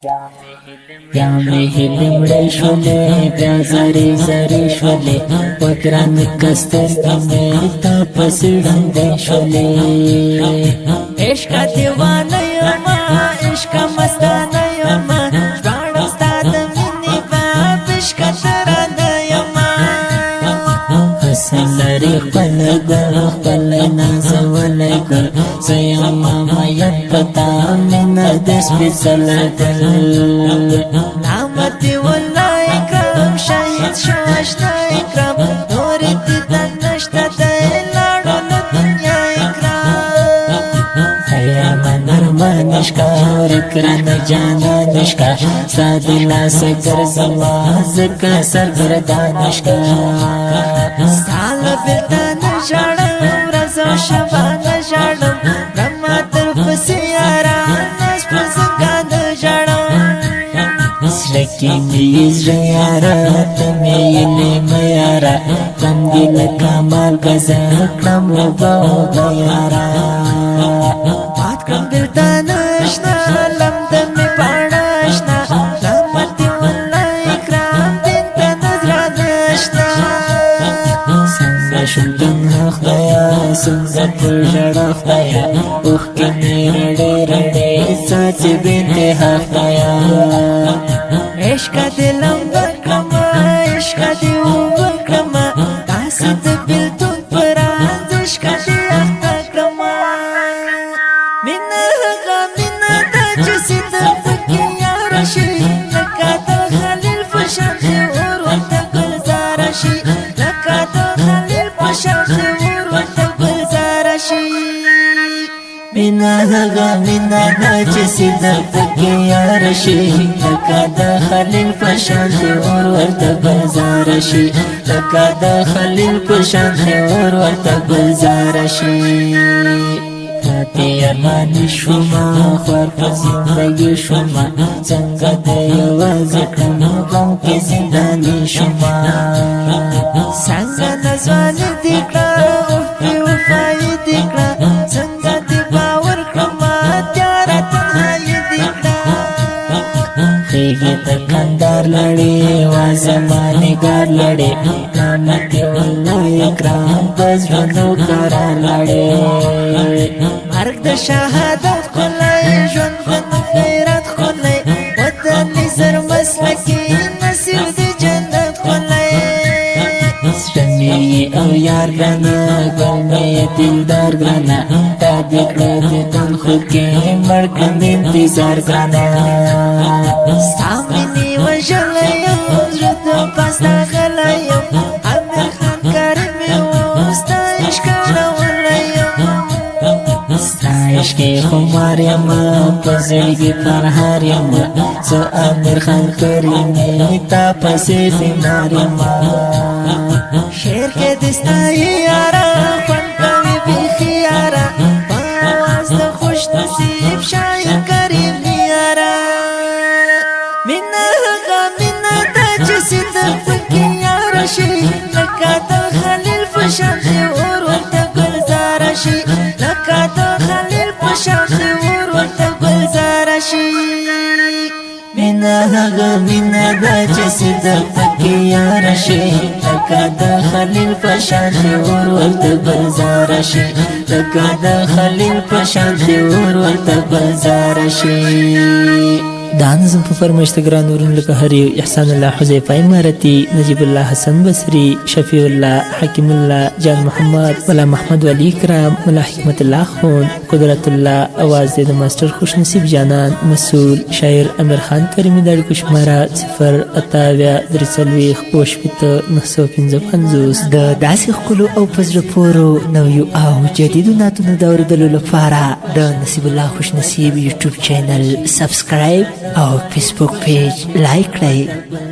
یا می هلمړی شولې بیا زری زری شولې وګران کستر مې تا پسې ډنګې شولې عشق دیوانه یم عشق مستانه یم ژباړم ستا د مینې باب عشق ترانه یم حسن لري خپل ګل خپل نازولی ګل زه یم مین پتا مینه د سپېڅلی دل نعمت دی والله اکرام شهید شو اشنا اکرام نور دیدن نشته دی لاړو له دنیا اکرام حیا منرمه نشکا ورکران جانا نشکا ستا د لاسه ګرځما ځکه سرګردان نشکا ستا له بېلته نه ژاړم ورځ او شپه نه ژاړم رمه درپسې یاران ناز په زنګان نه ژاړم سلکی می زړه یاره ته مې یلې مه یاره غم دې لکه مالګه زه کړم اوبه اوبه یاره مات کړم بېلته نشته لمده مې پاڼه شته رحمت دې والله اکرام دین ته نظره نشته څنګه شوندن خدایا څنګه پر ژړه خدایا اوښکې مې رډې رډې څاڅي بې انتها خدایا عشق دې لمبه کړمه عشق دې اوبه کړمه داسې د بېلتون په راز عشق دې اخته کړمه مینه هغه مینه ده چې صدق پکې یاره شي لکه د خلیل په شان دې اور ورته ګلزاره شي لکه د خلیل په شان دې اور ورته ګلزاره شي مینا هغه مینا ده چې صدق پکې یار شي لکه د خلیل په شان دې اور ورته ګلزار شي لکه د خلیل په شان دې اور ورته ګلزار شي پاتې ارماني شوما خوار په زندګي شوما څنګه د یوازې کړم غم کې زنداني شوما څنګه نازواني دې کړه اوف بې وفایي دې کړه څنګه دې باور کړمه تیاره تنهایي دې کړه خیږي ته کندار لړې وازما نګار لړې نعمت والله اکرام د زړونو قرار لړې مرګ د شهادت ښکلی ژوند د خیرات ښکلی وطن دې زر مسلکي نصیب دې جنت ښکلی سرمې او یار ګرانه ګل مې دلدار ګرانه تا دې کړه د تن خود کې مړ کړم د انتظار ګرانه ستا مینې وژلی یم زړه د پاسته غلی یم امیر خان کریم یم ستا عشق اړولی یم ستا عشقې خمار یم په زړګي پرهار یم زه امیر خان کریمې تا پسې فنار یم شعر کې دې ستایي یاره خوند کوي بیخي یاره په اواز د خوش نصیب شاعر کریم یاره مینه هغه مینه ده چې صدق پکې یاره شي لکه د خلیل په شان دې اور ورته ګلزاره شي لکه د خلیل په شان دې اور ورته ګلزاره شي مینا هغه مینا ده چې صدق پکې یار شي لکه د خلیل په شان دې اور ورته ګلزار شي لکه د خلیل په شان دې اور ورته ګلزار شي دا نظم په فرمایشته ګران ورونو لکه هر یو احسان الله حذیفه امارتي نجیب الله حسن بصري شفیع الله حکیم الله جان محمد ملا محمد ولی کرام ملا حکمت الله خون قدرت الله اواز د ماستر خوش نصیب جانان مسئول شاعر امیر خان کریمی د اړیکو شماره 0 د داسې ښکلو او په زړه پورو نویو او جدیدو نعتونو د اورېدلو لپاره د نصیب الله خوش نصیب یوټیوب چینل سبسکرایب او فیسبوک پیج لایک کړئ